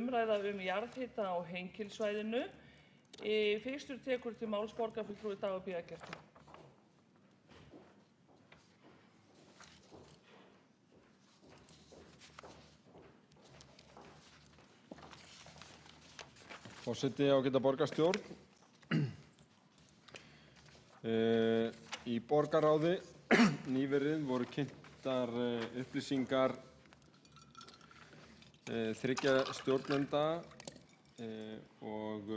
Umræða jarðhita á Hengilssvæðinu. Fyrstur tekur til máls borgarfulltrúi Dagur B. Eggertsson. Forseti, ágæta borgarstjórn. Í borgarráði nýverið voru kynntar upplýsingar þriggja stjórnenda og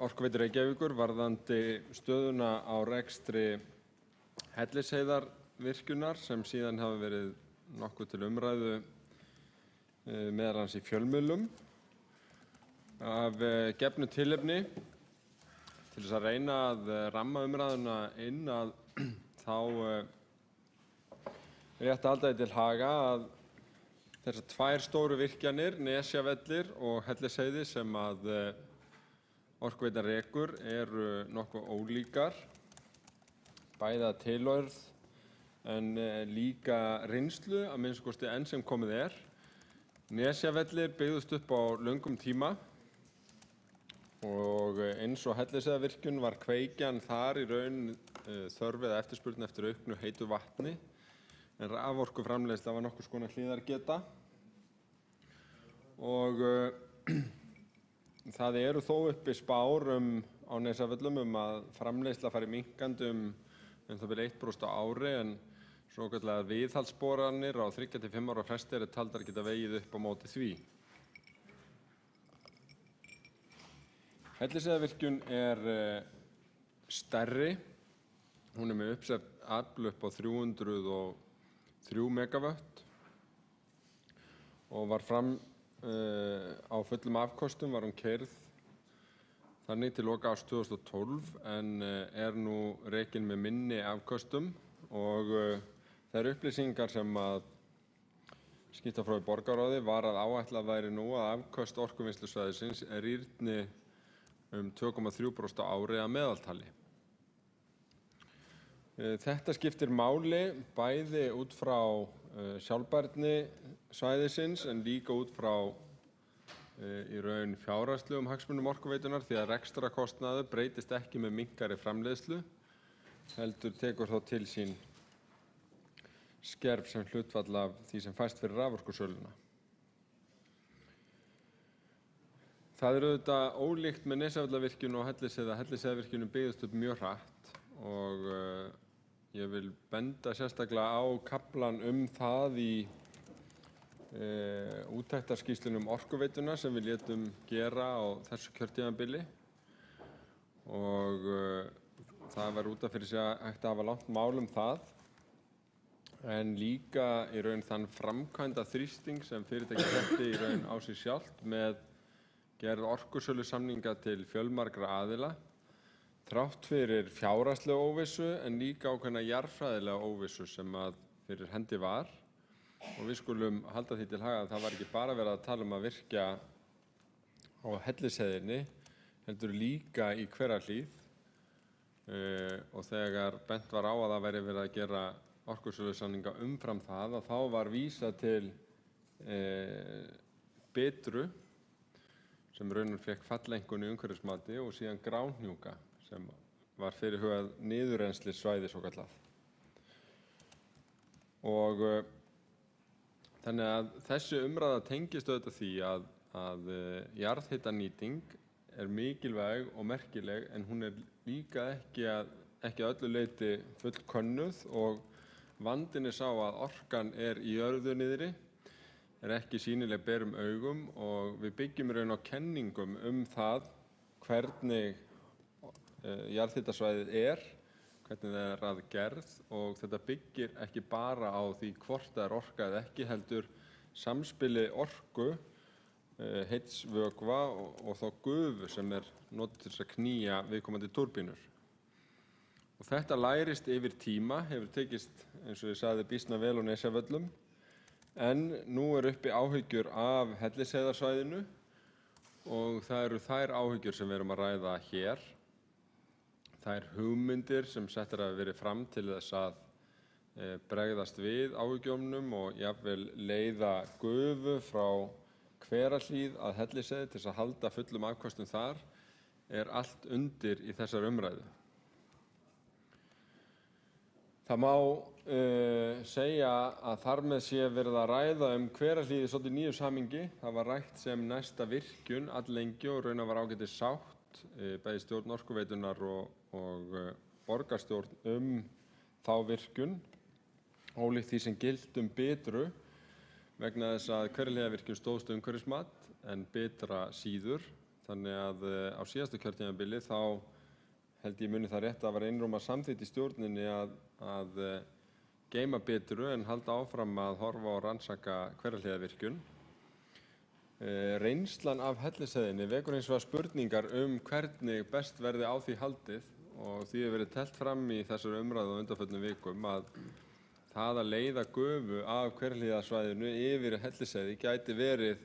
Orkuveitu Reykjavíkur varðandi stöðuna á rekstri Hellisheiðarvirkjunar sem síðan hafa verið nokkuð til umræðu meðal annars í fjölmiðlum. Af gefnu tilefni til þess að reyna að ramma umræðuna inn að þá rétt að halda því til haga að þessar tvær stóru virkjanir, Nesjavellir og Hellisheiði, sem að Orkuveitan rekur, eru nokkuð ólíkar, bæði að tilorð en líka reynslu, að minnsta kosti enn sem komið er. Nesjavellir byggðust upp á löngum tíma og eins og Hellisheiðarvirkjun var kveikjan þar í raun þörf eða eftirspurn eftir auknu heitu vatni, en raforkuframleiðsla var nokkurs konar hliðargeta og það eru þó uppi spár á Nesjavöllum að framleiðsla fari minnkandi það bil 1% á ári, en svokallaðar viðhaldsboranir á 3 til 5 ára fresti eru taldar geta vegið upp á móti því. Hellisheiðarvirkjun er stærri, hún er með uppsett afl upp á 303 megavött og var fram á fullum afköstum var hún keyrð þannig til loka árs 2012 en er nú rekin með minni afköstum og þær upplýsingar sem að skipta frá í borgarráði var að áætlað væri nú að afköst orkuvinnslusvæðisins rýrni 2,3% á ári að meðaltali. Þetta skiptir máli bæði út frá sjálfbærni svæðisins en líka út frá í raun fjárhagslegum hagsmunum Orkuveitunar því að rekstrarkostnaður breytist ekki með minnkari framleiðslu, heldur tekur þá til sín skerf sem hlutfall af því sem fæst fyrir raforkusöluna. Það er auðvitað ólíkt með Nesjavallavirkjun og Hellisheiðarvirkjun byggðust upp mjög hratt og ég vil benda sérstaklega á kaflan það í úttektarskýrslunni Orkuveituna sem við létum gera á þessu kjörtímabili og það var út af fyrir sig hægt að hafa langt mál það en líka í raun þann framkvæmda þrýsting sem fyrirtæki setti í raun á sig sjálft með gerð orkusölusamninga til fjölmargra aðila þrátt fyrir fjárhagslega óvissu en líka ákveðna jarðfræðilega óvissu sem að fyrir hendi var og við skulum halda því til haga að það var ekki bara verið að tala að virkja á Hellisheiðinni heldur líka í Hverahlíð og þegar bent var á að það væri verið að gera orkusölusamninga umfram það að þá var vísað til Bitru sem raunar fékk falleinkunn í umhverfismati og síðan Gránhnjúka sem var fyrirhugað niðurrennslisvæði svokallað. Og þannig að þessi umræða tengist auðvitað því að jarðhitanýting er mikilvæg og merkileg en hún er líka ekki að öllu leyti fullkönnuð og vandinn er sá að orkan er í jörðu niðri, er ekki sýnileg berum augum og við byggjum raun á kenningum það hvernig jarðhitasvæðið hvernig það er að gerð og þetta byggir ekki bara á því hvort það er orka eða ekki heldur samspili orku, heits vökva og þá gufu sem er notuð til þess að knýja viðkomandi túrbínur. Og þetta lærist yfir tíma, hefur tekist eins og ég sagði býsna vel á Nesjavöllum en nú er uppi áhyggjur af Hellisheiðarsvæðinu og það eru þær áhyggjur sem við erum að ræða hér. Þær hugmyndir sem settar hafa verið fram til þess að bregðast við áhyggjunum og jafnvel leiða gufu frá Hverahlíð að Hellisheiði til þess að halda fullum afköstum þar, allt undir í þessari umræðu. Það má segja að þar með sé verið að ræða Hverahlíð í svolítið nýju samhengi. Það var rætt sem næsta virkjun alllengi og raunar var ágætis sátt bæði stjórn Orkuveitunar og borgarstjórn þá virkjun, ólíkt því sem gilti Bitru, vegna þess að Hverahlíðarvirkjun stóðst umhverfismat en Bitra síður. Þannig að á síðasta kjörtímabili þá held ég muni það rétt að var einróma samþykkt í stjórninni að geyma Bitru en halda áfram að horfa og rannsaka Hverahlíðarvirkjun. Reynslan af Hellisheiðinni vekur hins vegar spurningar hvernig best verði á því haldið og því hefur verið teflt fram í þessari umræðu á undanförnum vikum að það að leiða gufu af Hverahlíðarsvæðinu yfir Hellisheiði gæti verið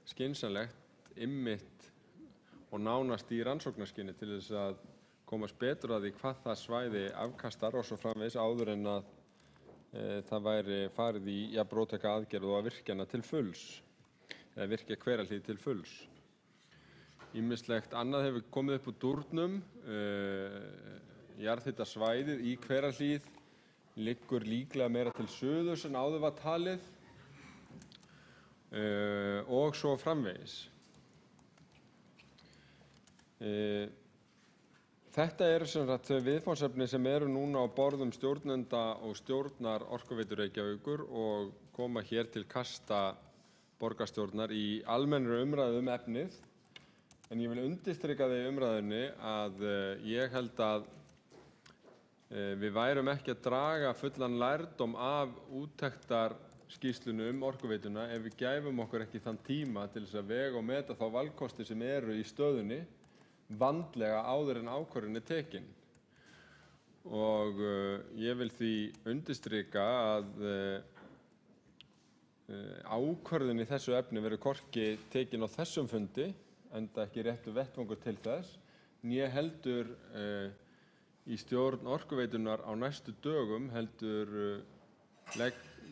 skynsamlegt einmitt og nánast í rannsóknarskyni til þess að komast betur að því hvað það svæði afkastar og svo framvegis áður en að það væri farið í róttæka aðgerð og að virkja hana til fulls eða virkja Hverahlíð til fulls. Ýmislegt annað hefur komið upp úr dúrnum. Jarðhitasvæðið í Hverahlíð liggur líklega meira til suðurs en áður var talið og svo framvegis. Þetta eru sem sagt þau viðfangsefni sem eru núna á borðum stjórnenda og stjórnar Orkuveitu Reykjavíkur og koma hér til kasta borgarstjórnar í almennri umræðu efnið. En ég vil undirstrika það í umræðunni að ég held að við værum ekki að draga fullan lærdóm af úttektarskýrslunni Orkuveituna ef við gæfum okkur ekki þann tíma til þess að vega og meta þá valkosti sem eru í stöðunni vandlega áður en ákvörðun tekin. Og ég vil því undirstrika að ákvörðun í þessu efni verður hvorki tekin á þessum fundi, enda ekki réttur vettvangur til þess, né heldur í stjórn Orkuveitunar á næstu dögum heldur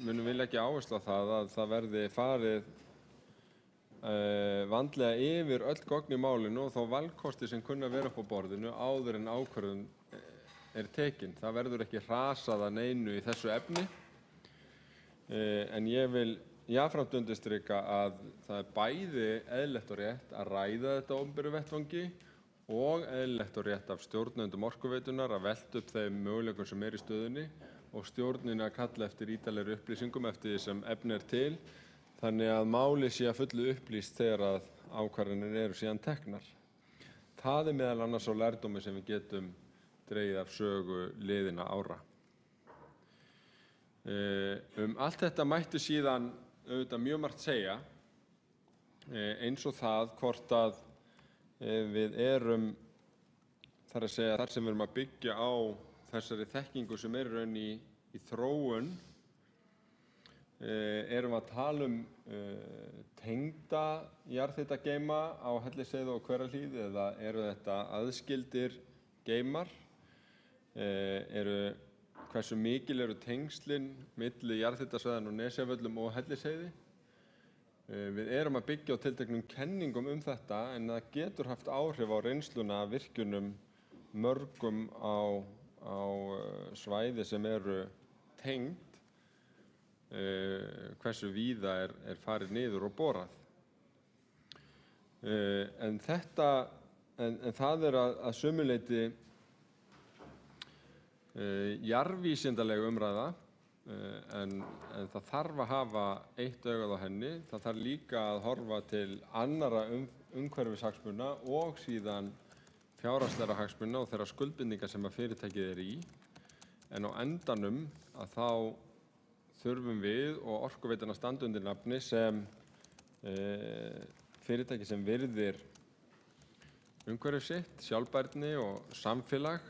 munum við leggja áherslu á það að það verði farið vandlega yfir öll gögn í málinu og þá valkosti sem kunna vera upp á borðinu áður en ákvörðun tekin. Það verður ekki hrasað að neinu í þessu efni en ég vil jafnframt undirstrika að það bæði eðlilegt og rétt að ræða þetta á opinberum vettvangi og eðlilegt og rétt af stjórnendum Orkuveitunar að velta upp þeim möguleikum sem í stöðunni og stjórninni að kalla eftir ítarlegri upplýsingum eftir því sem efni til, þannig að máli sé að fullu upplýst þegar að ákvarðanir eru síðan teknar. Það meðal annars á lærdómi sem við getum dregið af sögu liðinna ára. Allt þetta mætti síðan auðvitað mjög margt segja, eins og það hvort að við erum, þar að segja þar sem við erum að byggja á þessari þekkingu sem raun í þróun, erum að tala tengda jarðhitageyma á Hellisheiði og Hverahlíð eða eru þetta aðskildir geymar? Hversu mikil eru tengslin milli jarðhitasvæðanna á Nesjavöllum og Hellisheiði? Við erum að byggja á tilteknum kenningum þetta en það getur haft áhrif á reynsluna af virkjunum mörgum á svæði sem eru tengd, hversu víða farið niður og borað. En það að sumu leyti jarðvísindaleg umræða, en það þarf að hafa eitt augað á henni. Það þarf líka að horfa til annarra umhverfishagsmuna og síðan fjárhagslegra hagsmuna og þeirra skuldbindinga sem að fyrirtækið í. En á endanum að þá þurfum við og Orkuveitan að standa undir nafni sem fyrirtæki sem virðir umhverfið sitt, sjálfbærni og samfélag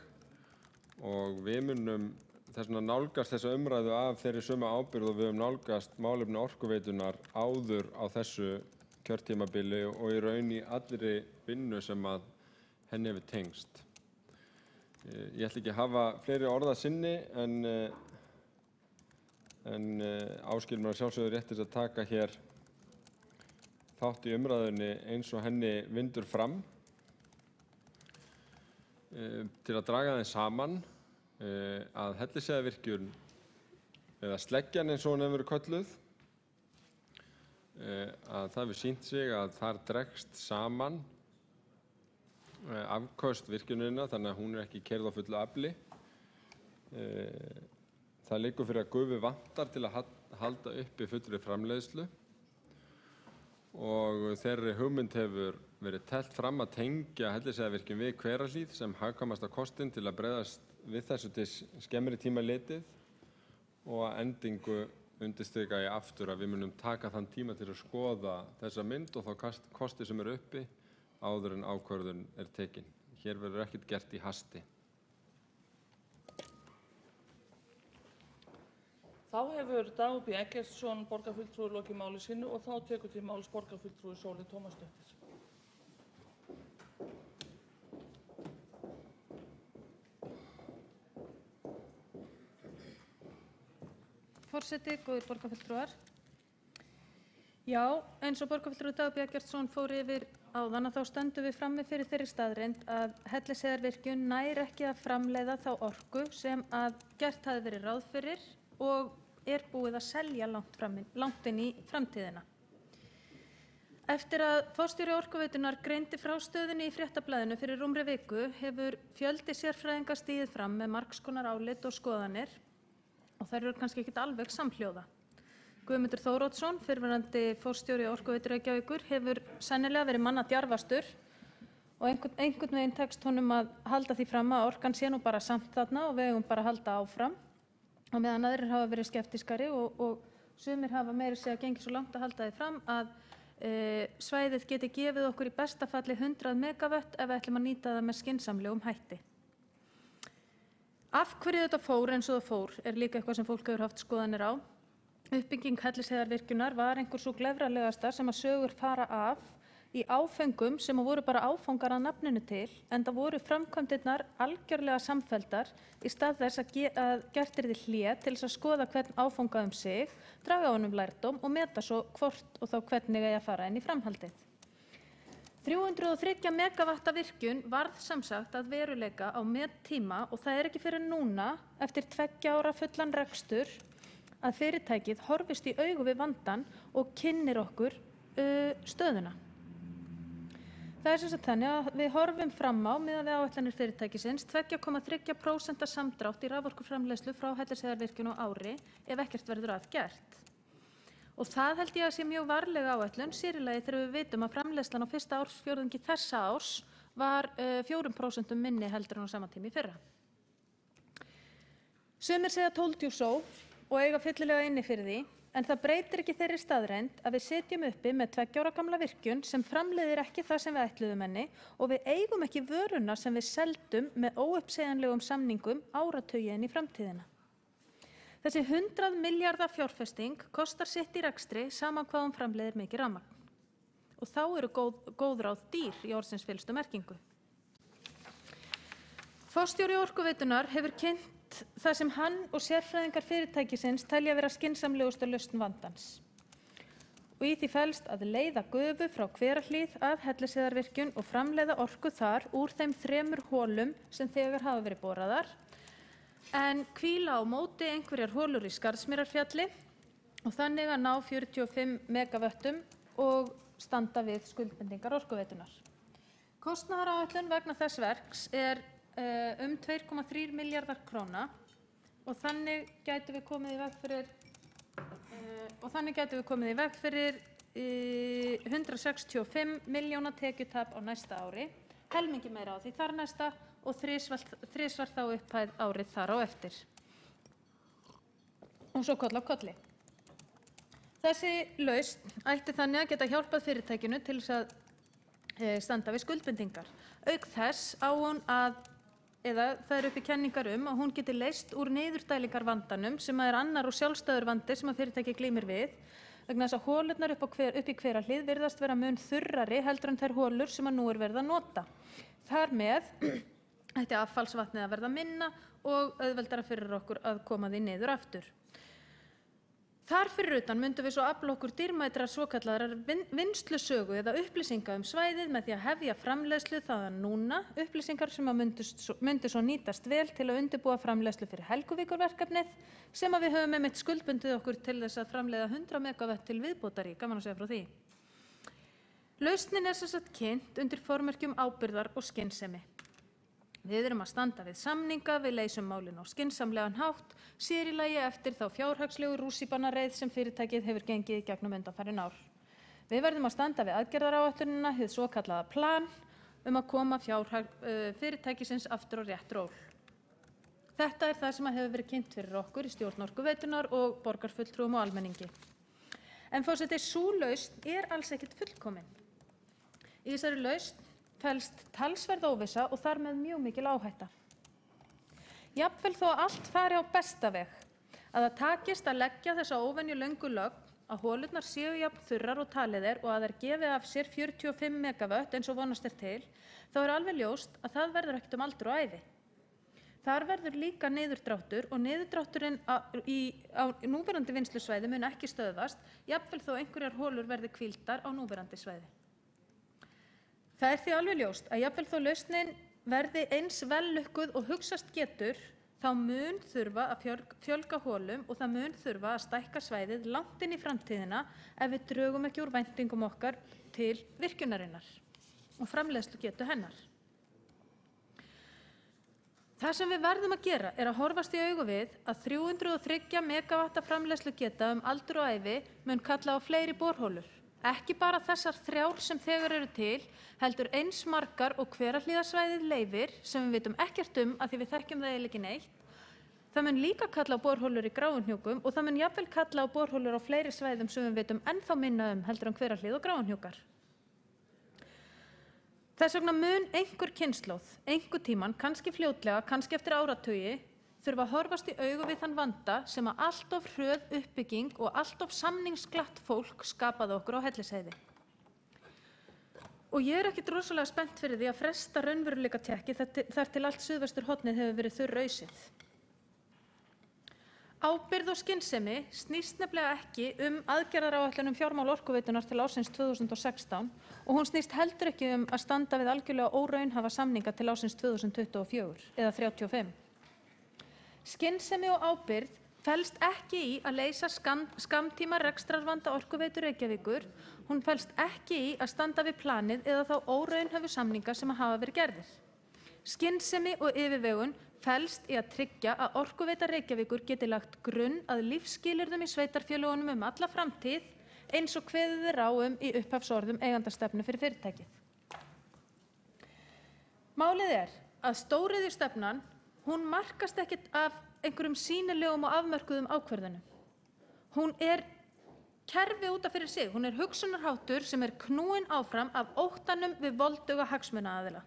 og við munum þess vegna nálgast þessa umræðu af þeirri sömu ábyrgð og við höfum nálgast málefni Orkuveitunar áður á þessu kjörtímabili og í raun í allri vinnu sem að henni hefur tengst. Ég ætla ekki að hafa fleiri orða sinni en en áskil mér að sjálfsögðu rétt til að taka hér þátt í umræðunni eins og henni vindur fram. Til að draga þeim saman að Hellisheiðarvirkjun, eða sleggjan eins og hún hefur verið kölluð, að það hefur sýnt sig að þar dregst saman afköst virkjunarinnar, þannig að hún er ekki keyrð á fullu afli. Það liggur fyrir að gufu vantar til að halda uppi fullri framleiðslu og þeirri hugmynd hefur verið teflt fram að tengja Hellisheiðarvirkjun við Hverahlíð sem hagkvæmasta kostinn til að bregðast við þessu til skemmri tíma litið, og að endingu undirstrika ég aftur að við munum taka þann tíma til að skoða þessa mynd og þá kosti sem eru uppi áður en ákvörðun er tekin. Hér verður ekkert gert í hasti. Þá hefur Dagur B. Eggertsson borgarfulltrúi lokið máli sínu og þá tekur til máls borgarfulltrúi Sóley Tómasdóttir. Forseti, góðir borgarfulltrúar. Já, eins og borgarfulltrúi Dagur B. Eggertsson fór yfir áðan að þá stöndum við frammi fyrir þeirri staðreynd að Hellisheiðarvirkjun nær ekki að framleiða þá orku sem að gert hafi verið ráð fyrir og er búið að selja langt inn í framtíðina. Eftir að forstjóri Orkuveitunnar greindi frá stöðunni í Fréttablaðinu fyrir rúmri viku hefur fjöldi sérfræðinga stigið fram með margs konar álit og skoðanir og þær eru kannski ekkert alveg samhljóða. Guðmundur Þóroddsson, fyrrverandi forstjóri Orkuveitu Reykjavíkur, hefur sennilega verið manna djarfastur og einhvern veginn tekst honum að halda því fram að orkan sé nú bara samt þarna og við eigum bara að halda áfram. Á meðan aðrir hafa verið skeptískari og sumir hafa meira segja gengið svo langt að halda því fram að svæðið geti gefið okkur í besta falli 100 megavött ef við ætlum að nýta það með skynsamlegum hætti. Af hverju þetta fór eins og það fór er líka eitthvað sem fólk hefur haft skoðanir á. Uppbygging Hellisheiðarvirkjunar var einhver sú glefralegasta sem að sögur fara af í áföngum sem voru bara áfangar að nafninu til, en það voru framkvæmdirnar algjörlega samfelldar í stað þess að gert yrði hlé til þess að skoða hvern áfanga sig, draga á honum lærdóm og meta svo hvort og þá hvernig eigi að fara inn í framhaldið. 303 megavatta virkjun varð sem sagt að veruleika á mettíma og það er ekki fyrir núna, eftir 2 ára fullan rekstur, að fyrirtækið horfist í augu við vandann og kynnir okkur stöðuna. Það er sem sagt þannig að við horfum fram á miðað við áætlanir fyrirtækisins 2,3% samdrátt í raforkuframleiðslu frá Hellisheiðarvirkjun á ári ef ekkert verður að gert. Og það held ég að sé mjög varlega áætlun, sér í lagi þegar við vitum að framleiðslan á fyrsta ársfjórðungi þessa árs var 4% minni heldur en á sama tíma í fyrra. Sumir segja tóldjúsó og eiga fyllilega inni fyrir því, en það breytir ekki þeirri staðreynd að við sitjum uppi með 2 ára gamla virkjun sem framleiðir ekki það sem við ætluðum henni og við eigum ekki vöruna sem við seldum með óuppsegjanlegum samningum áratugi inn í framtíðina. Þessi 100 milljarða fjárfesting kostar sitt í rekstri saman hvað hún framleiðir mikið rafmagn. Og þá eru góð ráð dýr í orðsins fyllstu merkingu. Forstjóri Orkuveitunnar hefur kynnt það sem hann og sérfræðingar fyrirtækisins telja vera skynsamlegustu lausn vandans. Og í því felst að leiða gufu frá Hverahlíð að Hellisheiðarvirkjun og framleiða orku þar úr þeim 3 holum sem þegar hafa verið boraðar, en hvíla á móti einhverjar holur í Skarðsmýrarfjalli og þannig að ná 45 megavöttum og standa við skuldbindingar Orkuveitunnar. Kostnaðaráætlun vegna þess verks er 2,3 milljarðar króna og þannig gætum við komið í veg fyrir 165 milljóna tekjutap á næsta ári, helmingi meira á því þar næsta og þrisvar þá upphæð árið þar á eftir. Og svo koll af kolli. Þessi lausn ætti þannig að geta hjálpað fyrirtækinu til þess að standa við skuldbindingar. Auk þess á hún eða það eru uppi kenningar að hún geti leyst úr niðurdælingarvandanum sem er annar og sjálfstæður vandi sem að fyrirtæki glímir við, vegna þess að holurnar upp í Hverahlíð virðast vera mun þurrari heldur en þær holur sem að nú er verið að nota. Þar með ætti affallsvatnið að verða minna og auðveldara fyrir okkur að koma því niður aftur. Þar fyrir utan myndum við svo afla okkur dýrmætrar svokallaðrar vinnslusögu eða upplýsinga svæðið með því að hefja framleiðslu þaðan núna, upplýsingar sem að myndu svo nýtast vel til að undirbúa framleiðslu fyrir Helguvíkurverkefnið sem að við höfum einmitt skuldbundið okkur til þess að framleiða 100 megavött til viðbótar í, gaman að segja frá því. Lausnin sem sagt kynnt undir formerkjum ábyrgðar og skynsemi. Við erum að standa við samninga, við leysum málin á skynsamlegan hátt, sér í lagi eftir þá fjárhagslegu rússíbanareið sem fyrirtækið hefur gengið í gegnum undanfarin ár. Við verðum að standa við aðgerðaráætlunina, hið svokallaða plan að koma fyrirtækisins aftur á rétt ról. Þetta það sem hefur verið kynnt fyrir okkur í stjórn Orkuveitunar og borgarfulltrúum og almenningi. En forseti, sú lausn alls ekkert fullkomin. Í þessari lausn felst talsverð óvissa og þar með mjög mikil áhætta. Jafnvel þó að allt fari á besta veg, að það takist að leggja þessa óvenju löngu lögn, að holurnar séu jafn þurrar og talið og að þær gefi af sér 45 megavött eins og vonast til, þá alveg ljóst að það verður ekkert aldur og ævi. Þar verður líka niðurdráttur og niðurdrátturinn á núverandi vinnslusvæði mun ekki stöðvast, jafnvel þó einhverjar holur verði hvíldar á núverandi svæði. Það því alveg ljóst að jafnvel þó lausnin verði eins vellukkuð og hugsast getur, þá mun þurfa að fjölga holum og það mun þurfa að stækka svæðið langt inn í framtíðina ef við drögum ekki úr væntingum okkar til virkjunarinnar og framleiðslu getu hennar. Það sem við verðum að gera að horfast í augu við að 303 megavatta framleiðslu geta aldur og ævi mun kalla á fleiri borholur. Ekki bara þessar 3 sem þegar eru til, heldur eins margar og Hverahlíðarsvæðið leyfir sem við vitum ekkert að því við þekkjum það eiginlega ekki neitt. Það mun líka kalla á borholur í Gráuhnjúkum og það mun jafnvel kalla á borholur á fleiri svæðum sem við vitum ennþá minna heldur Hverahlíð og Gráuhnjúkar. Þess vegna mun einhver kynslóð, einhver tíman, kannski fljótlega, kannski eftir áratugi, þurfa að horfast í augu við þann vanda sem að allt of hröð uppbygging og allt of samningsglatt fólk skapaði okkur á Hellisheiði. Og ég ekkert rosalega spennt fyrir því að fresta raunveruleikatékki þar til allt suðvesturhornið hefur verið þurrausið. Ábyrgð og skynsemi snýst nefnilega ekki aðgerðaráætlun fjármál Orkuveitunar til ársins 2016 og hún snýst heldur ekki að standa við algjörlega óraunhæfa samninga til ársins 2024 eða 35. Skynsemi og ábyrgð felst ekki í að leysa skammtíma rekstrarvanda Orkuveitu Reykjavíkur, hún felst ekki í að standa við planið eða þá óraunhæfu samninga sem hafa verið gerðir. Skynsemi og yfirvegun felst í að tryggja að Orkuveita Reykjavíkur geti lagt grunn að lífsskilyrðum í sveitarfélögunum alla framtíð eins og kveðið á í upphafsorðum eigandastefnu fyrir fyrirtækið. Málið að stóriðjustefnan, hún markast ekkert af einhverjum sýnilegum og afmörkuðum ákvörðunum. Hún kerfi út af fyrir sig, hún hugsunarháttur sem knúin áfram af óttanum við volduga hagsmunaaðila.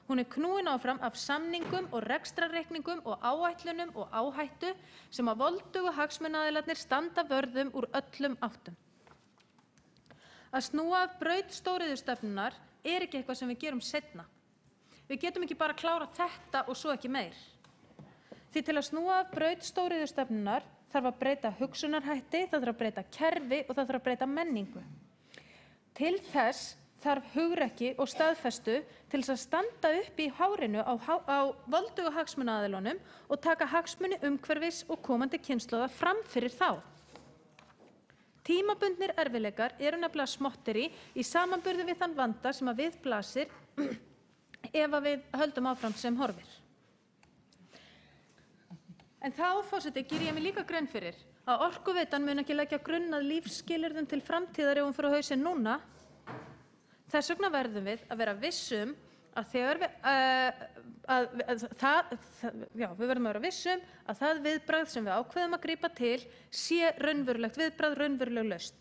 Hún knúin áfram af samningum og rekstrarreikningum og áætlunum og áhættu sem að voldugu hagsmunaaðilarnir standa vörðum úr öllum áttum. Að snúa af braut stóriðjustefnunnar ekki eitthvað sem við gerum seinna. Við getum ekki bara klárað þetta og svo ekki meir. Því til að snúa af braut stóriðjustefnunnar þarf að breyta hugsunarhætti, það þarf að breyta kerfi og það þarf að breyta menningu. Til þess þarf hugrekki og staðfestu til þess að standa upp í hárinu á voldugu hagsmunaaðilunum og taka hagsmuni umhverfis og komandi kynslóða fram fyrir þá. Tímabundnir erfiðleikar nefnilega smotteri í samanburði við þann vanda sem að við blasir ef að við höldum áfram sem horfir. En þá, forseti, geri ég mig líka grein fyrir að Orkuveitan mun ekki leggja grunn að lífsskilyrðum til framtíðar ef hún fer á hausinn núna. Þess vegna verðum við að vera vissum að það viðbragð sem við ákveðum að grípa til sé raunverulegt viðbragð, raunveruleg lausn.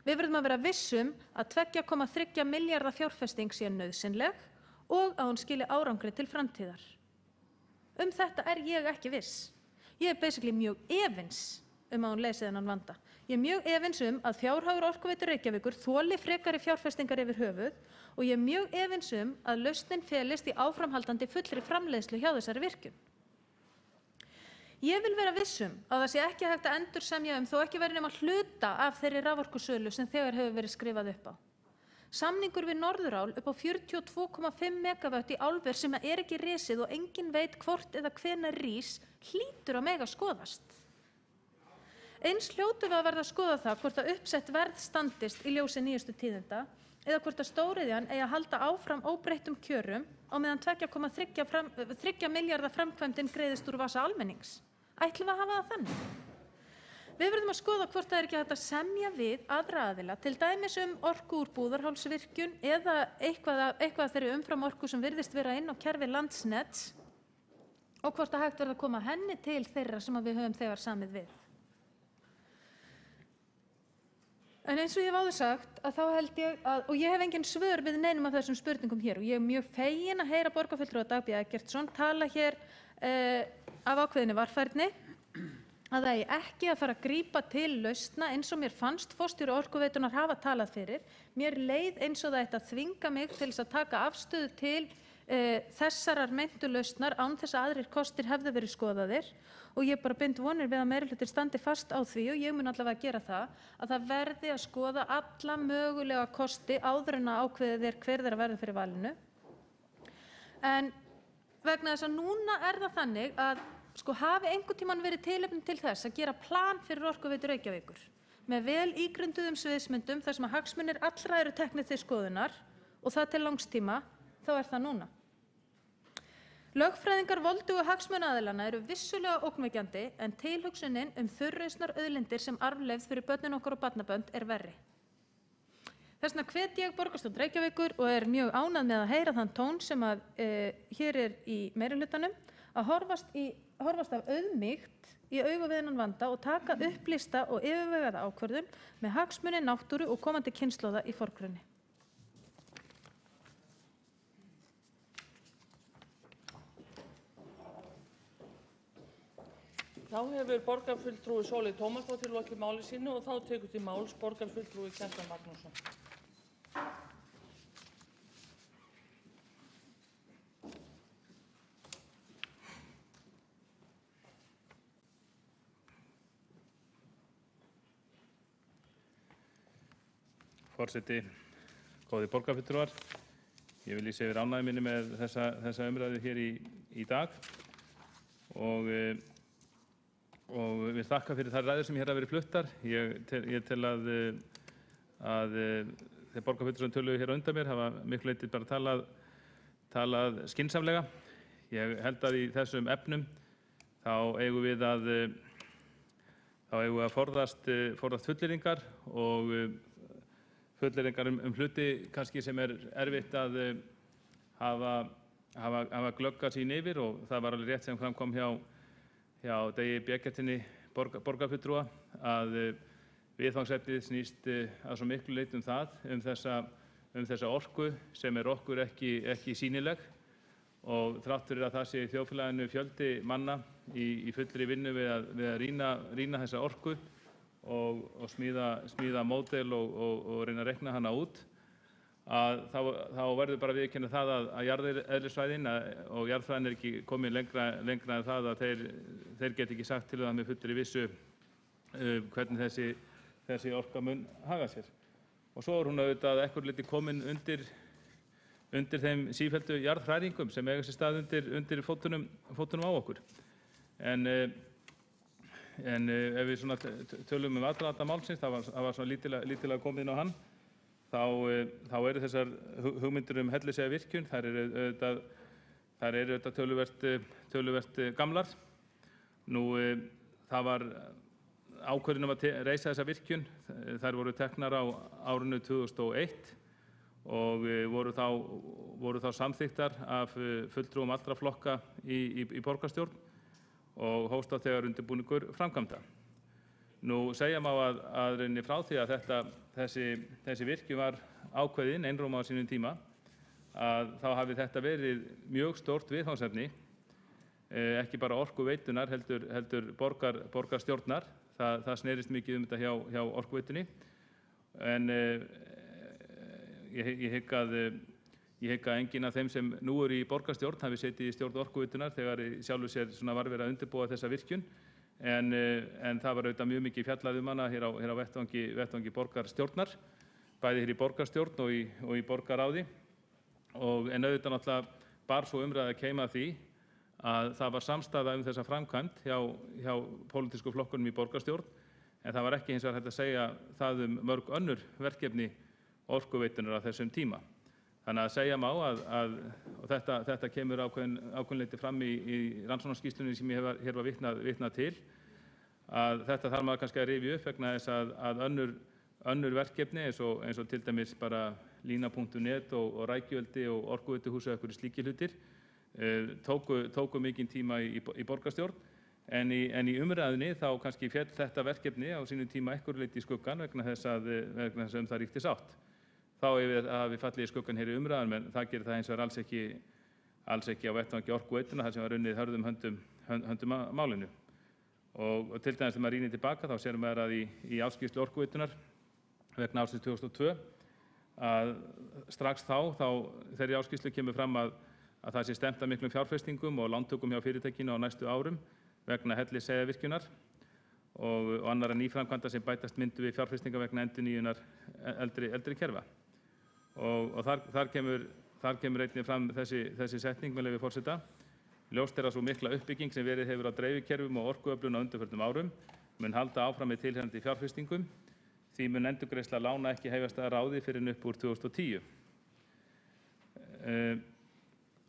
Við verðum að vera vissum að 2,3 milljarða fjárfesting sé nauðsynleg og að hún skili árangri til framtíðar. Þetta ég ekki viss. Ég basically mjög efins að hún leysi þennan vanda. Ég mjög efins að fjárhagur Orkuveitu Reykjavíkur þoli frekari fjárfestingar yfir höfuð og ég mjög efins að lausnin felist í áframhaldandi fullri framleiðslu hjá þessari virkjun. Ég vil vera vissum að það sé ekki hægt að endursemja þó ekki verið nema hluta af þeirri raforkusölu sem þegar hefur verið skrifað upp á. Samningur við Norðurál upp á 42,5 megawatt í álver sem er ekki risið og enginn veit hvort eða hvenær rís hlýtur að mega skoðast. Eins hljótum við að verða að skoða það hvort að uppsett verð standist í ljósi nýjustu tíðinda eða hvort að stóriðjan eigi að halda áfram óbreyttum kjörum á meðan 2,3 milljarða framkvæmdin greiðist úr vasa almennings. Ætlum við að hafa það þannig? Við verðum að skoða hvort það ekki hægt að semja við aðra aðila, til dæmis orku úr Búðarhálsvirkjun eða eitthvað þeirri umfram orku sem virðist vera inn á kerfi Landsnets og hvort að hægt verði að koma henni til þeirra sem við höfum þegar samið við. En eins og ég hef áður sagt, að þá held ég að, og ég hef engin svör við neinum af þessum spurningum hér og ég mjög fegin að heyra borgarfulltrúa Dag B. Eggertsson tala hér af ákveðinni varfærni, að það eigi ekki að fara að grípa til lausna eins og mér fannst forstjóri Orkuveitunar hafa talað fyrir. Mér leið eins og það ætti að þvinga mig til þess að taka afstöðu til þessarar meintu lausnar án þess að aðrir kostir hefðu verið skoðaðir og ég bara bind vonir við að meirihluti standi fast á því og ég mun allavega að gera það að það verði að skoða alla mögulega kosti áður en að ákveðið hver þeirra verður fyrir valinu. En vegna þess að núna er það þannig að hafi einhvern tímann verið tilefni til þess að gera plan fyrir Orkuveitu Reykjavíkur með vel ígrunduðum sviðsmyndum þar sem að hagsmunir allra eru teknir til skoðunar og það til langs tíma, þá er það núna. Lögfræðingar voldugu hagsmunaaðilanna eru vissulega ógnvekjandi en tilhugsunin þurrausnar auðlindir sem arfleifð fyrir börnin okkar og barnabönd er verri. Þess vegna hvet ég borgarstjórn Reykjavíkur og er mjög ánægð með að heyra þann tón sem að hér er í meirihlutanum að horfast af auðmýkt í augu við þennan vanda og taka upplýsta og yfirvegaða ákvörðun með hagsmuni náttúru og komandi kynslóða í forgrunni. Þá hefur borgarfulltrúi Sóley Tómasdóttir lokið máli sínu og þá tekur til máls borgarfulltrúi Kjartan Magnússon. Forseti, góðir borgarfulltrúar, ég vil lýsa yfir ánægju minni með þessa umræðu hér í dag og vil þakka fyrir þær ræður sem hér hafa verið fluttar. Ég tel að þeir borgarfulltrúar sem töluðu hér á undan mér hafa miklu leyti bara talað skynsamlega. Ég held að í þessum efnum þá eigum við að forðast fullyrðingar og fullyrðingar hluti kannski sem er erfitt að hafa glöggað sín yfir og það var alveg rétt sem fram kom hjá Degi B. Eggertssyni borgarfulltrúa að viðfangsefnið snýst að svo miklu leyti þessa orku sem er okkur ekki sýnileg og þrátt fyrir að það sé í þjóðfélaginu fjöldi manna í fullri vinnu við að rýna þessa orku og smíða módel og reyna að reikna hana út að þá verður bara að viðurkenna það að jarðeðlisfræðin og jarðfræðin er ekki komið lengra en það að þeir geta ekki sagt til það með fullri vissu hvernig þessi orka mun haga sér. Og svo er hún auðvitað að einhverju leyti komin undir þeim sífelldu jarðhræringum sem eiga sér stað undir fótunum á okkur. En ef við svona tölum aðdraganda málsins, það var svona lítilega komið inn á hann, þá eru þessar hugmyndir Hellisheiðarvirkjun, þær eru auðvitað töluvert gamlar. Nú, það var ákvörðun að reisa þessa virkjun, þær voru teknar á árinu 2001 og voru þá samþykktar af fulltrúum allra flokka í borgarstjórn og hófst þá þegar undirbúningur framkvæmda. Nú segja má að reyni frá því að þessi virkjun var ákveðin einróma á sínum tíma að þá hafi þetta verið mjög stórt viðfangsefni, ekki bara Orkuveitunnar heldur borgarstjórnar. Það snerist mikið þetta hjá Orkuveitunni en ég hygg Ég hygg að enginn af þeim sem nú eru í borgarstjórn hafi setið í stjórn Orkuveitunar þegar í sjálfu sér var verið að undirbúa þessa virkjun, en það var auðvitað mjög mikið fjallað hana hér á vettvangi borgarstjórnar, bæði hér í borgarstjórn og í borgarráði, en auðvitað náttúrulega bar svo umræða að keyma því að það var samstaða þessa framkvæmd hjá pólitísku flokkunum í borgarstjórn, en það var ekki hins vegar hægt að segja það mörg önnur verkefni Orkuveitunar á þessum tíma. Þannig að segja má og þetta kemur ákveðinleiti fram í rannsóknarskýrslunni sem ég hér var vitnað til, að þetta þarf maður kannski að rifja upp vegna þess að önnur verkefni eins og til dæmis bara Lína.net og Rækjueldi og Orkuveituhúsið og einhverjir slíkir hlutir tóku mikinn tíma í borgarstjórn, en í umræðunni þá kannski féll þetta verkefni á sínum tíma einhverju leyti í skuggann vegna þess að það ríkti sátt. Þá hafi fallið í skuggann hér í umræðan, en það gerir það hins vegar alls ekki á vettvangi Orkuveitunnar þar sem var unnið hörðum höndum að málinu. Og til dæmis þegar maður rýnir tilbaka þá sér maður að í áskýrslu Orkuveitunar vegna ársins 2002 að strax þá þegar í áskýrslu kemur fram að það sé stefnt að miklum fjárfestingum og lántökum hjá fyrirtækinu á næstu árum vegna Hellisheiðarvirkjunar og annarra nýframkvæmda sem bætast myndu við fjárfestingar vegna endurnýjunar eldri kerfa. Og þar kemur einnig fram þessi setning með leyfi forseta. Ljóst að sú mikla uppbygging sem verið hefur á dreifikerfum og orkuöflun á undanförnum árum mun halda áfram með tilheyrandi fjárfestingum, því mun endurgreiðsla lána ekki hefjast að ráði fyrr en upp úr 2010.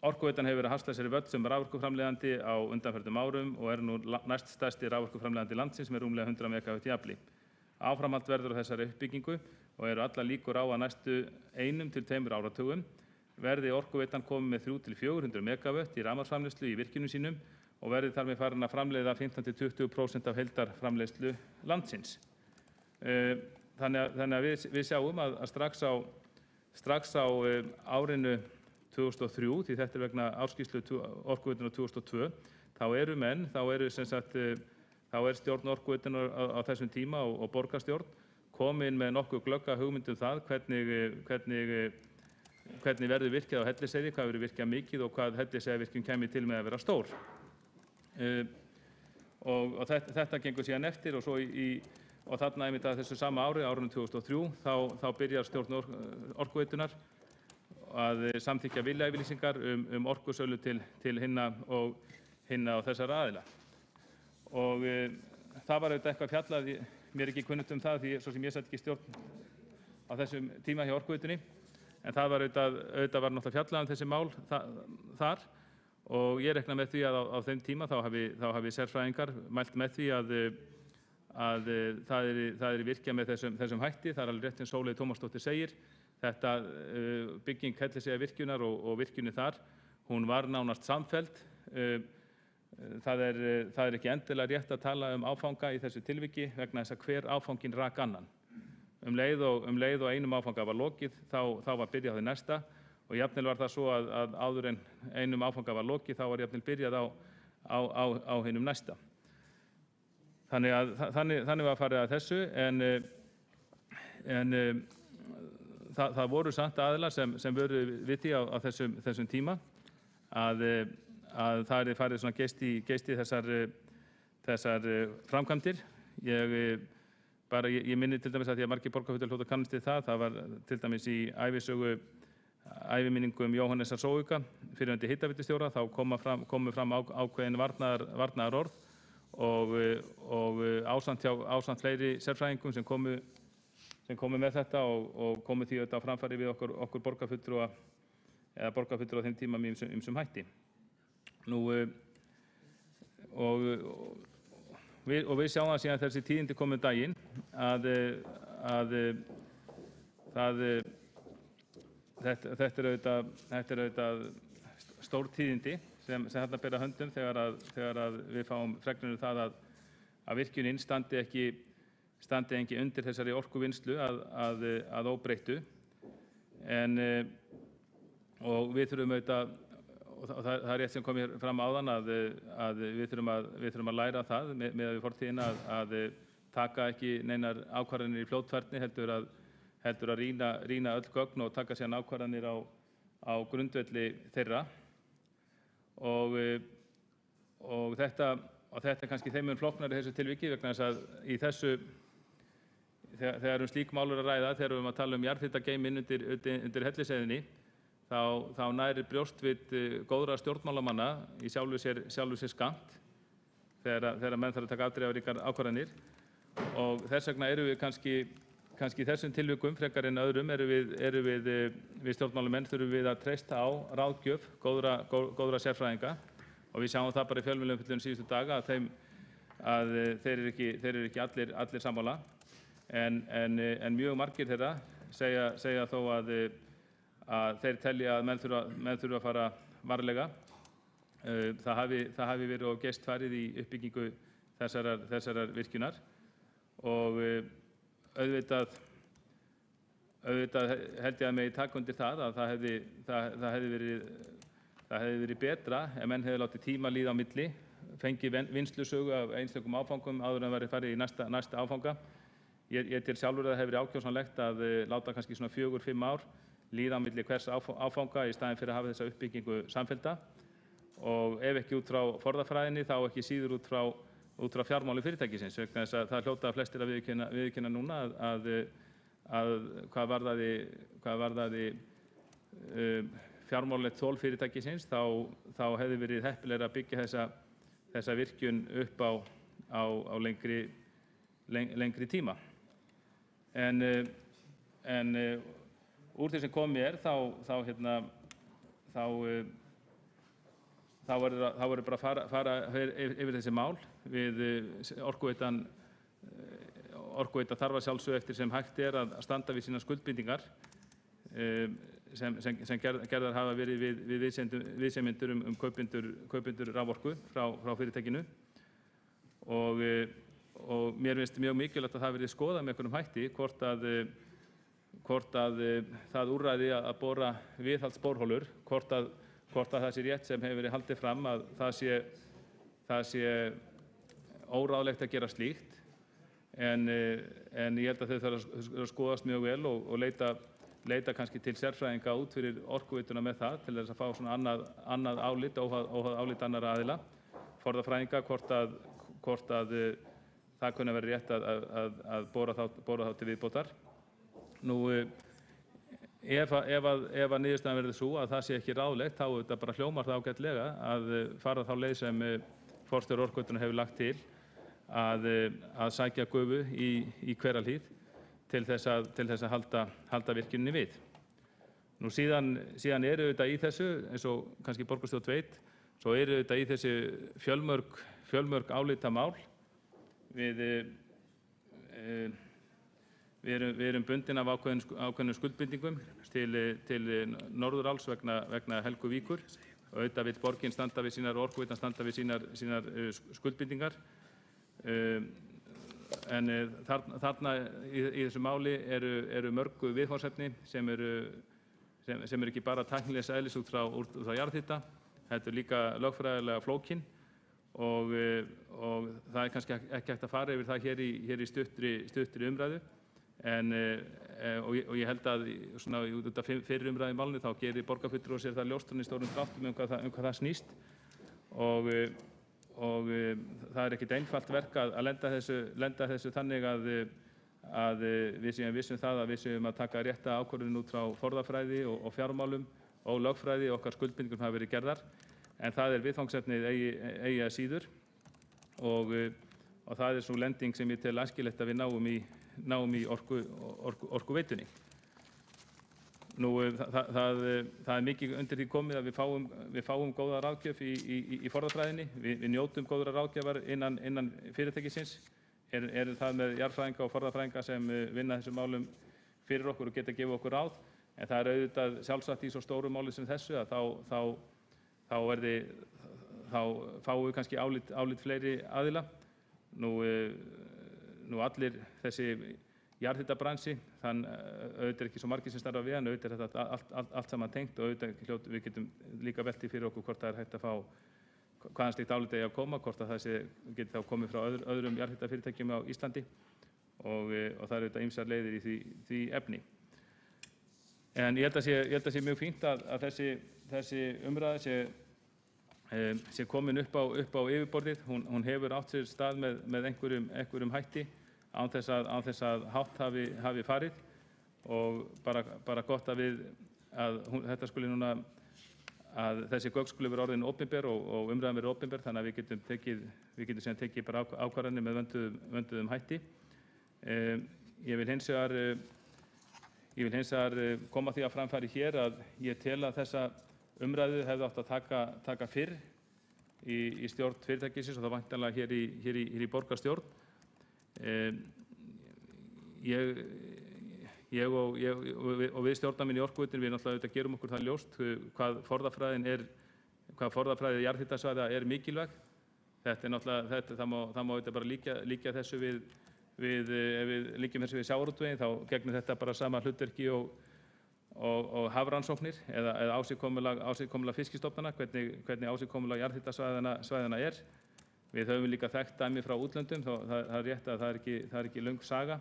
Orkuveitan hefur verið að hasla sér í völl sem raforkuframleiðandi á undanförnum árum og nú næst stærsti raforkuframleiðandi landsins með rúmlega 100 megawatt í afli. Áframhald verður á þessari uppbyggingu og eru allar líkur á að næstu 1 til 2 áratugum verði Orkuveitan komið með 300 til 400 megawatt í rafmagnsframleiðslu í virkjunum sínum og verði þar með farin að framleiða 15 til 20% af heildarframleiðslu landsins. Þannig að við sjáum að strax á árinu 2003, því þetta vegna áskýrslu Orkuveitunar 2002, þá er stjórn Orkuveitunar á þessum tíma og borgarstjórn komin með nokkuð glögga hugmynd það hvernig verður virkjað á Hellisheiði, hvað verður virkjað mikið og hvað Hellisheiðarvirkjun kæmi til með að vera stór. Og þetta gengur síðan eftir og þarna einmitt að þessu sama ári, árinu 2003, þá byrjar stjórn Orkuveitunar að samþykkja viljayfirlýsingar orkusölu til hinna og þessara aðila. Og það var auðvitað eitthvað fjallað, mér ekki kunnugt það því svo sem ég sat ekki í stjórn á þessum tíma hjá Orkuveitunni, en það var auðvitað var náttúrulega fjallað þessi mál þar og ég reikna með því að á þeim tíma þá hafi sérfræðingar mælt með því að það er virkjað með þessum hætti. Það er alveg rétt sem Sóley Tómasdóttir segir. Þetta bygging Hellisheiðarvirkjunar og virkjunin þar, hún var nánast samfelld. Það er ekki endilega rétt að tala áfanga í þessu tilviki vegna þess að hver áfanginn rak annan. Um leið og einum áfanga var lokið, þá var byrjað á því næsta og jafnvel var það svo að áður en einum áfanga var lokið, þá var jafnvel byrjað á hinum næsta. Þannig var farið að þessu, en það voru samt aðilar sem voru við því á þessum tíma að það er farið svona geist í þessar framkvæmdir. Ég minni til dæmis að því að margir borgarfulltrúar hljóta kannast við það var til dæmis í æviminningum Jóhannesar Sóuka, fyrrverandi hitaveitustjóra, þá komu fram ákveðin varnaðarorð og ásamt fleiri sérfræðingum sem komu með þetta og komu því auðvitað á framfæri við okkur borgarfulltrúa eða borgarfulltrúa á þeim tíma með ýmsum hætti. Við sjáum það síðan þessi tíðindi komið daginn þetta er auðvitað stór tíðindi sem þarna bera höndum þegar við fáum fregnir það að virkjunin standi ekki undir þessari orkuvinnslu að óbreyttu. Og við þurfum auðvitað, og það er rétt sem kom hér fram áðan, að við þurfum að læra það með við fortíðina að taka ekki neinar ákvarðanir í fljótfærni, heldur að rýna öll gögn og taka síðan ákvarðanir á á grundvelli þeirra og þetta er kannski þeim mun flóknara í þessu tilviki vegna þess að í þessu þegar slík mál að ræða, þegar við erum að tala jarðhitageyminn undir Hellisheiðinni, þá nærir brjóstvit góðra stjórnmálamanna í sjálfu sér skammt þegar menn þarf að taka afdrifaríkar ákvarðanir og þess vegna erum við kannski í þessum tilvikum frekar en öðrum erum við stjórnmálamenn þurfum við að treysta á ráðgjöf góðra sérfræðinga og við sjáum það bara í fjölmiðlaumfjöllun síðustu daga að þeir eru ekki allir sammála en mjög margir þeirra segja þó að þeir telja að menn þurfa að fara varlega. Það hafi verið á gestfarið í uppbyggingu þessarar virkjunar og auðvitað held ég að megi taka undir það að það hefði verið betra ef menn hefði látið tíma líða á milli, fengið vinslusögu af einstökum áfangum áður en væri farið í næsta áfanga. Ég til sjálfur að það hefur verið ákjósanlegt að láta kannski svona 4-5 ár líða á milli hvers áfanga í staðinn fyrir að hafa þessa uppbyggingu samfellda og ef ekki út frá forðafræðinni þá ekki síður út frá fjármáli fyrirtækisins vegna þess að það hljóta flestir að viðurkenna núna að hvað varðaði fjármálilegt þol fyrirtækisins þá hefði verið heppilegra að byggja þessa virkjun upp á lengri tíma. En úr því sem komið þá verður bara að fara yfir þessi mál við Orkuveita þarf að sjálfsögðu eftir sem hægt að standa við sínar skuldbindingar sem gerðar hafa verið við viðsemjendur kaupendur raforku frá fyrirtækinu og mér finnst mjög mikilvægt að það verði skoðað með einhverjum hætti hvort að það úrræði að bora viðhaldsborholur, hvort að það sé rétt sem hefur verið haldið fram að það sé óráðlegt að gera slíkt en ég held að þau þarf að skoðast mjög vel og leita kannski til sérfræðinga út fyrir Orkuveituna með það til þess að fá svona annað álit, óháð álit annarra aðila, forðafræðinga hvort að það kunni að vera rétt að bora þá til viðbótar. Nú, ef að niðurstaðan verður sú að það sé ekki ráðlegt, þá þetta bara hljómar það ágætlega að fara þá leið sem forstjóri Orkuveitunnar hefur lagt til að sækja gufu í Hverahlíð til þess að halda virkjuninni við. Nú síðan eru auðvitað í þessu, eins og kannski borgarstjórn veit, svo eru auðvitað í þessu fjölmörg álitamál. Við erum bundin af ákveðnum skuldbindingum til Norðuráls vegna Helguvíkur og auðvitað vill borgin standa við sínar og Orkuveitan standa við sínar skuldbindingar. En þarna í þessu máli eru mörgu viðfangsefni sem eru ekki bara tæknilegs eðlis út frá jarðhita, heldur líka lögfræðilega flókin og það er kannski ekki hægt að fara yfir það hér í stuttri umræðu og ég held að svona út af fyrir umræðu í málinu þá gerir borgarfulltrúi sér það ljóst í stórum dráttum um hvað það snýst og það er ekkert einfalt verk að lenda þessu þannig að við séum vissum það að við séum að taka rétta ákvörðun út frá forðafræði og fjármálum og lögfræði okkar skuldbindingum hafa verið gerðar en það er viðfangsefnið eigi að síður og það er svo lending sem ég tel æskilegt að við náum í Orkuveitunni. Nú, það er mikið undir því komið að við fáum góða ráðgjöf í forðafræðinni. Við njótum góðra ráðgjafar innan fyrirtækisins. Erum það með jarðfræðinga og forðafræðinga sem vinna þessum málum fyrir okkur og geta gefið okkur ráð. En það er auðvitað sjálfsagt í svo stóru máli sem þessu að þá fáum við kannski álit fleiri aðila. Nú allir þessi jarðhitabransi, auðvitað ekki svo margir sem starfa við hann, auðvitað er þetta allt saman tengt og auðvitað við getum líka veltið fyrir okkur hvort það er hægt að fá hvaðan slíkt álit eigi að koma, hvort að það geti þá komið frá öðrum jarðhitafyrirtækjum á Íslandi og það eru auðvitað ýmsar leiðir í því efni. En ég held að sé mjög fínt að þessi umræða sé komin upp á yfirborðið. Hún hefur átt sér stað með einhverjum hætti án þess að hátt hafi farið, og bara gott að þetta skuli núna, að þessi gögn skuli vera orðin opinber og umræðan vera opinber, þannig að við getum síðan tekið bara ákvarðanir með vönduðum hætti. Ég vil hins vegar koma því að framfæri hér að ég tel að þessa umræðu hefði átt að taka fyrr í stjórn fyrirtækisins, og það væntanlega hér í borgarstjórn. Ég og við stjórnarmenn í Orkuveitinu, við náttúrulega gerum okkur það ljóst hvað forðafræði jarðhitasvæða er mikilvæg. Þetta er náttúrulega, það má auðvitað bara líkja þessu ef við líkjum þessu við sjávarútveginn, þá gegnir þetta bara sama hlutverki og hafrannsóknir eða ásigkomulag fiskistofnana, hvernig ásigkomulag jarðhitasvæðanna er. Við höfum líka þekkt dæmi frá útlöndum, það er rétt að það er ekki löng saga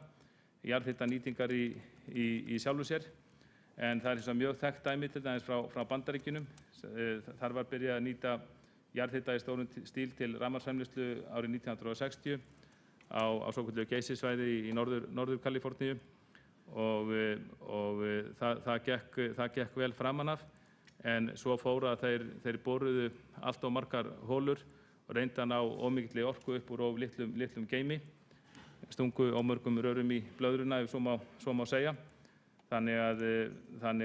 jarðhitanýtingar í sjálfu sér, en það er mjög þekkt dæmi til dæmis frá Bandaríkjunum. Þar var byrjað að nýta jarðhita í stórum stíl til rafmagnsframleiðslu árið 1960 á svokölluðu geysissvæði í norður Kaliforníu, og það gekk vel framan af, en svo fór að þeir boruðu allt of margar holur og reyndu að ná ómikilli orku upp úr of litlum geimi, stungu á mörgum rörum í blöðruna, ef svo má segja. Þannig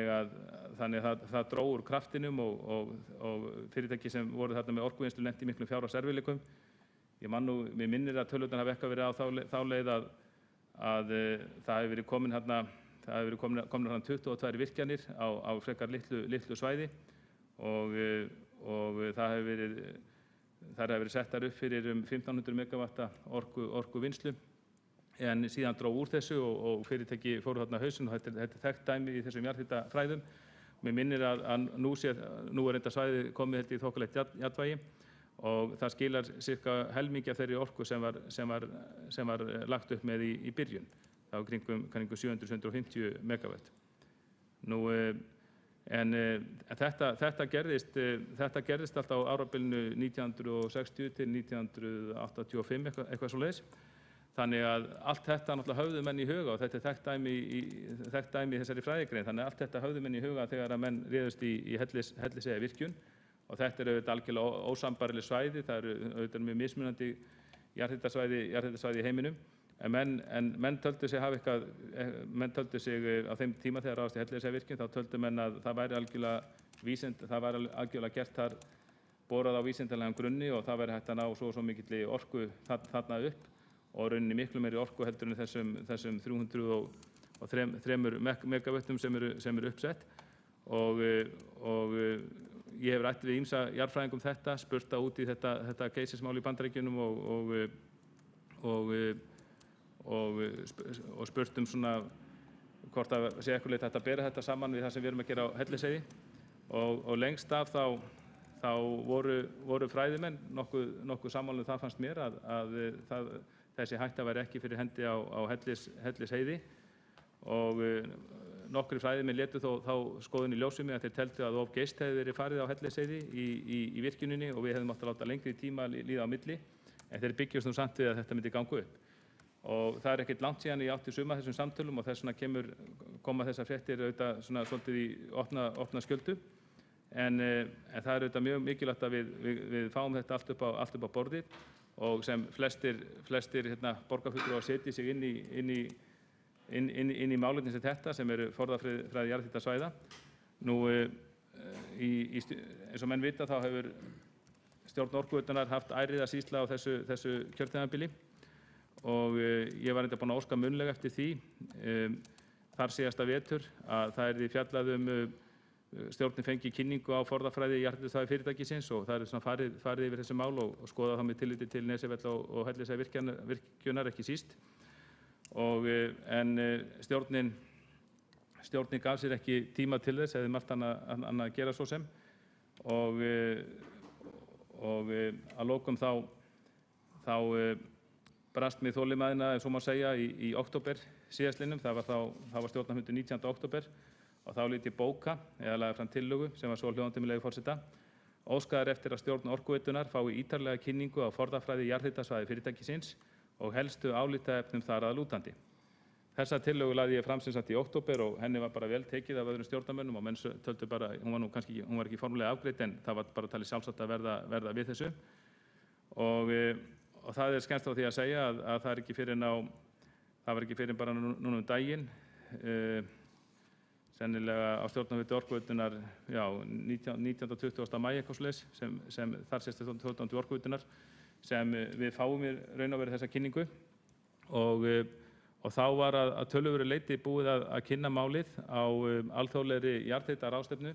að það dró úr kraftinum, og fyrirtæki sem voru þarna með orkuvinnslu lenti í miklum fjárhagserfiðleikum. Mér minnir að tölurnar hafi ekki verið á þá leið að það hefur verið komin 22 virkjanir á frekar litlu svæði, og þær hefur verið settar upp fyrir 1500 megavatta orkuvinnslu, en síðan dró úr þessu og fyrirtæki fóru þarna hausinn, og þetta er þekkt dæmi í þessum jarðhitafræðum. Mér minnir að nú er þetta svæði komið í þokkalegt jafnvægi, og það skilar cirka helmingi af þeirri orku sem var lagt upp með í byrjun. Það var kringum 750 megawatt. En þetta gerðist alltaf á árabilinu 1960 til 1985, eitthvað svoleiðis. Þannig að allt þetta náttúrulega höfðu menn í huga, og þetta er þekkt dæmi í þessari fræðigrein. Þannig að allt þetta höfðu menn í huga þegar að menn réðust í Hellisheiðarvirkjun, og þetta er auðvitað algjörlega ósambærileg svæði. Það eru auðvitað mjög mismunandi jarðhitasvæði í heiminum, en menn töldu sig á þeim tíma þegar ráðast í Hellisheiðarvirkjun, þá töldu menn að það væri algjörlega gert þar, borað á vísindalegum grunni, og það væri hægt að ná svo mikilli orku þarna upp, og rauninni miklu meiri orku heldur en þessum 303 megavöttum sem eru uppsett. Og ég hef rætt við ýmsa jarðfræðingum þetta, spurt það út í þetta geysismál í Bandaríkjunum, og spurt svona hvort það sé eitthvað leyti hægt að bera þetta saman við það sem við erum að gera á Hellisheiði. Og lengst af þá voru fræðimenn nokkuð sammála það, fannst mér, að þessi hætta væri ekki fyrir hendi á Hellisheiði, og nokkrir fræðimenn létu þá skoðun í ljósi mig að þeir teldu að of geyst hefði verið farið á Hellisheiði í virkjuninni, og við hefðum átt að láta lengri tíma líða á milli, en þeir byggjast nú samt við að þetta myndi ganga upp. Og það er ekkert langt síðan ég átti suma þessum samtölum, og þess vegna koma þessar fréttir auðvitað svolítið í opna skjöldu, en það er auðvitað mjög mikilvægt að við fáum þetta allt upp á borðið, og sem flestir borgarfulltrúar setji sig inn í málefni sem þetta, sem eru forðafræði jarðhitasvæða. Eins og menn vita, þá hefur stjórn Orkuveitunnar haft ærið að sýsla á þessu kjörtímabili, og ég var enda búinn að óska munnlega eftir því þar síðasta vetur að það yrði fjallað stjórnin fengi kynningu á forðafræði jarðhitasvæða fyrirtækisins, og það farið yfir þessi mál og skoðað þá með tilliti til Nesjavella og Hellisheiðarvirkjunar ekki síst. En stjórnin gaf sér ekki tíma til þess, hefði margt annað að gera svo sem, og að lokum þá brast mig þolinmæðina, ef svo má segja, í október síðastliðnum. Það var stjórnarfundur 19. október, og þá lít ég bóka eða laga fram tillögu sem var svo hljóðandi með leyfi forseta. Óskað er eftir að stjórn Orkuveitunar fái ítarlega kynningu á fornafræði jarðhitasvæði fyrirtækisins og helstu álitaefnum þar að lútandi. Þessa tillögu lagði ég fram sem sagt í október og henni var bara vel tekið af öðrum stjórnarmönnum og menn töldu bara, hún var ekki formulega afgreidd en það var bara talið sjálfsagt að verða við þessu. Og það skemmst frá því að segja að það var ekki fyrir bara núna daginn, sennilega á stjórnarfundi Orkuveitunar, 19. og 20. maí eitthvað svoleiðis, sem þar sést stjórnarfundi Orkuveitunar, sem við fáum í raun og veru þessa kynningu og þá var að töluverðu leyti búið að kynna málið á alþjóðlegri jarðhitaráðstefnu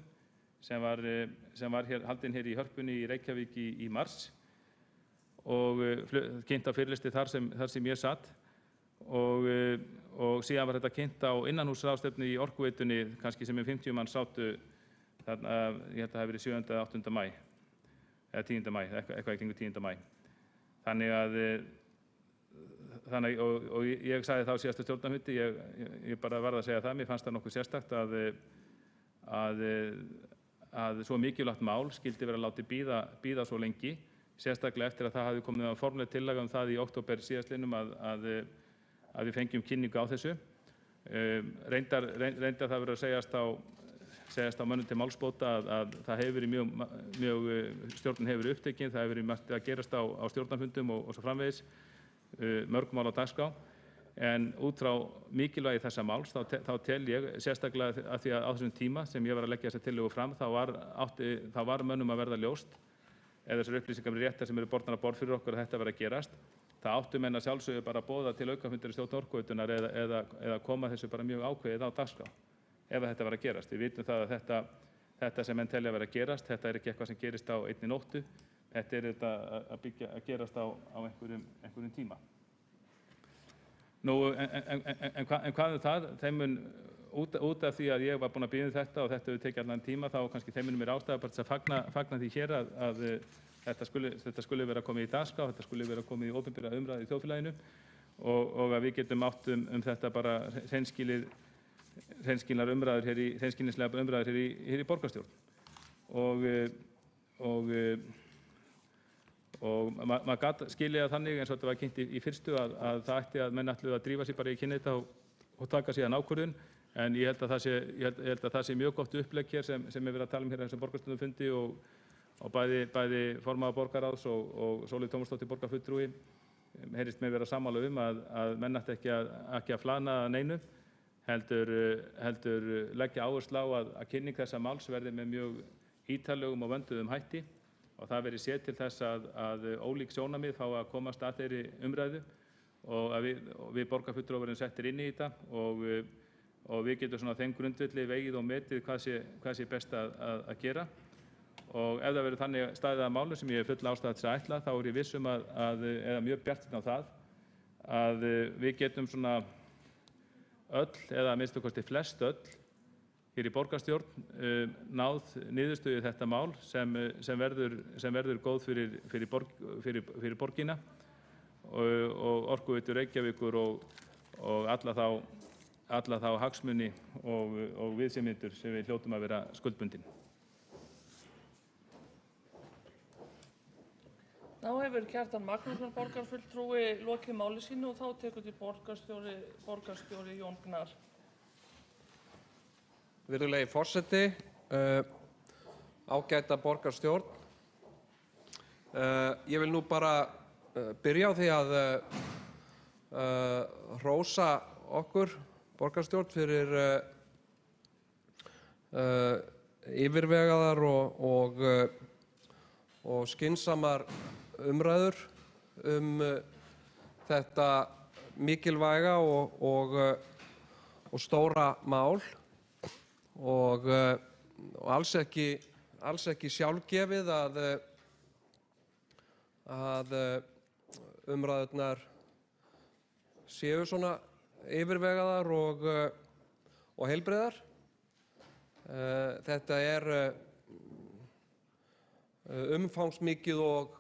sem var haldin hér í Hörpunni í Reykjavík í mars og kynnt á fyrirlisti þar sem ég satt og síðan var þetta kynnt á innanhúsráðstefnu í Orkuveitunni kannski sem 50 manns sátu þarna, ég held að það hafi verið 7. eða 8. maí eða 10. maí, eitthvað í kringu 10. maí. Þannig og ég sagði þá síðasta stjórnarfundi, ég bara varð að segja það, mér fannst það nokkuð sérstakt að svo mikilvægt mál skyldi vera látið bíða svo lengi, sérstaklega eftir að það hafi komið formleg tillaga það í október síðastliðnum að við fengjum kynningu á þessu. Reyndar það verður að segjast á mönnum til málsbóta að það hefur verið mjög stjórnin hefur verið upptekin, það hefur verið margt að gerast á stjórnarfundum og svo framvegis, mörg mál á dagskrá, en út frá mikilvægi þessa máls þá tel ég sérstaklega að því að á þessum tíma sem ég var að leggja þessa tillögu fram þá var mönnum að verða ljóst ef þessar upplýsingar eru réttar sem eru bornar að borð fyrir okkur að þetta verði að gerast. Það áttu menn að sjálfsögðu bara að boða til aukafundar í stjórn Orkuveitunnar eða koma þessu bara mjög ákveðið á dagskrá ef þetta verði að gerast. Við vitum það að þetta sem menn telja að verði að gerast, þetta ekki eitthvað sem gerist á einni nóttu, þetta að gerast á einhverjum tíma. Nú, en hvað það? Þeim mun út af því að ég var búinn að bíða þetta og þetta hefur tekið allan tíma, þá kannski þeim munum mér ástæða bara að fagna því hér að þetta skuli vera komið í dagskrá, þetta skuli vera komið í opinbera umræðu í þjóðfélaginu og að við getum átt þetta bara hreinskilnislegar umræður hér í borgarstjórn. Og maður gat skilið það þannig eins og þetta var kynnt í fyrstu að það ætti að menn ætluðu að drífa sig bara í kynna þetta og taka síðan ákvörðun, en ég held að það sé mjög gott upplegg hér sem er verið að tala hér þessum borgarstjórnarfundi og bæði formaður borgarráðs og Sólveig Tómasdóttir borgarfulltrúi heyrist mér vera sammála að menn ætti ekki að flana neinu, heldur leggja áherslu á að kynning þessa máls verði með mjög ítarlegum og vönduðum hætti og það verið séð til þess að ólík sjónarmið fá að komast að þeirri umræðu og að við borgarfulltrúar verðum settir inn í þetta og við getum svona þeim grundvelli vegið og metið hvað sé best að gera. Og ef það verður þannig staðið að málu sem ég hef full ástæða til að ætla, þá ég viss eða mjög bjartsýnn á það að við getum svona öll, eða að minnsta kosti flest öll, hér í borgarstjórn náð niðurstöðu þetta mál sem verður góð fyrir borgina og Orkuveitu Reykjavíkur og alla þá hagsmuni og viðsemjendur sem við hljótum að vera skuldbundin. Þá hefur Kjartan Magnússon borgarfulltrúi lokið máli sínu og þá tekur til borgarstjóri Jón Gnarr. Virðulegi forseti, ágæta borgarstjórn. Ég vil nú bara byrja á því að hrósa okkur borgarstjórn fyrir yfirvegaðar og skynsamar umræður þetta mikilvæga og stóra mál og alls ekki sjálfgefið að umræðurnar séu svona yfirvegaðar og heilbrigðar. Þetta er umfangsmikið og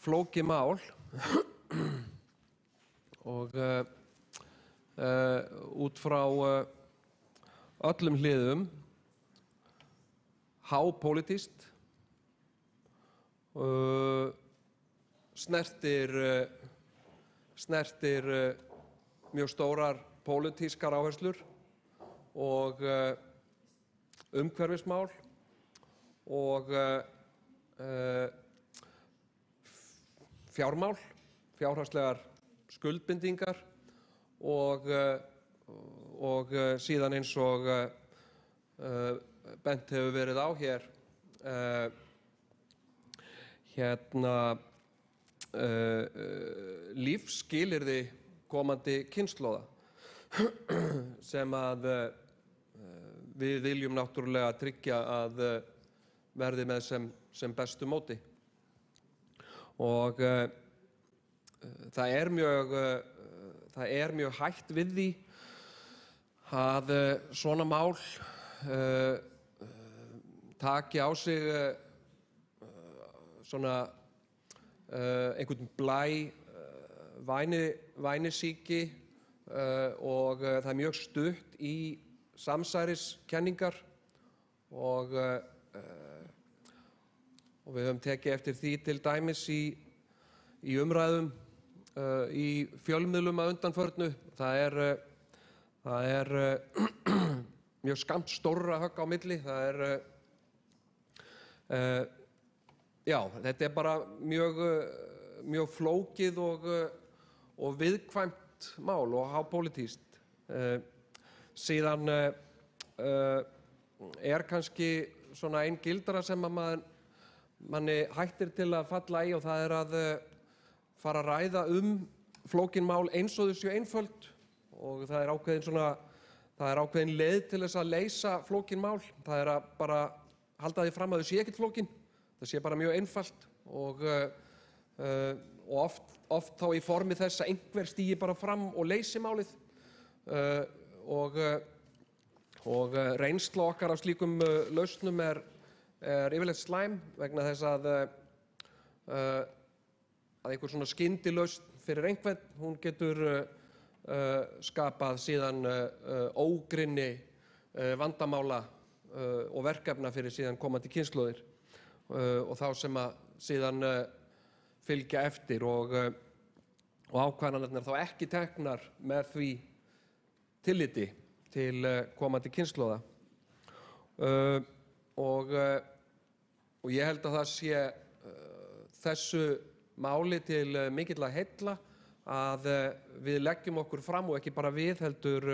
flókið mál og út frá öllum hliðum, hápólitískt, snertir mjög stórar pólitískar áherslur og umhverfismál og fjármál, fjárhagslegar skuldbindingar og síðan eins og bent hefur verið á hér lífsskilyrði komandi kynslóða sem að við viljum náttúrulega tryggja að verði með sem bestu móti. Og það er mjög hætt við því að svona mál taki á sig svona einhvern blæ vænisýki og það er mjög stutt í samsæriskenningar og við höfum tekið eftir því til dæmis í umræðum í fjölmiðlum að undanförnu. Það er mjög skammt stórra högg á milli. Þetta er bara mjög flókið og viðkvæmt mál og hápólitískt. Síðan er kannski svona ein gildra sem að manni hættir til að falla í, og það er að fara að ræða flókin mál eins og þau séu einföld, og það er ákveðin leið til þess að leysa flókin mál. Það er að bara halda því fram að þau sé ekkert flókin, það sé bara mjög einfalt og oft þá í formi þess að einhver stígi bara fram og leysi málið og reynsla okkar af slíkum lausnum er yfirleitt slæm vegna þess að einhver svona skyndilausn fyrir einhvern, hún getur skapað síðan ógrynni vandamála og verkefna fyrir síðan komandi kynslóðir og þá sem að síðan fylgja eftir og ákvarðanirnar þá ekki teknar með því tilliti til komandi kynslóða. Og ég held að það sé þessu máli til mikilla heilla að við leggjum okkur fram, og ekki bara við heldur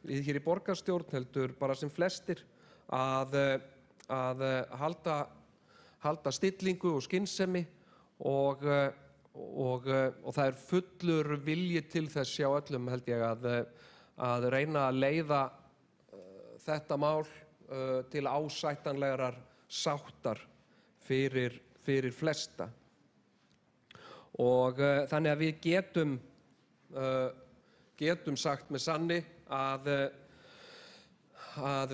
við hér í borgarstjórn, heldur bara sem flestir, að halda stillingu og skynsemi og það er fullur vilji til þess hjá öllum, held ég, að reyna að leiða þetta mál til ásættanlegrar sáttar fyrir flesta. Og þannig að við getum sagt með sanni að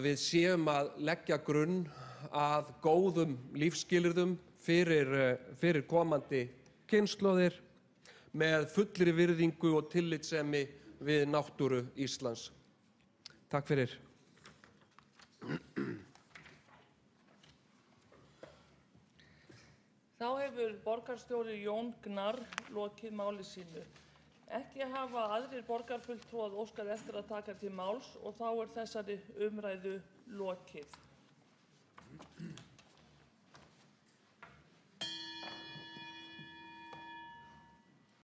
við séum að leggja grunn að góðum lífsskilyrðum fyrir komandi kynslóðir með fullri virðingu og tillitssemi við náttúru Íslands. Takk fyrir. Þá hefur borgarstjóri Jón Gnarr lokið máli sínu. Ekki hafa aðrir borgarfulltrúar óskað eftir að taka til máls og þá er þessari umræðu lokið.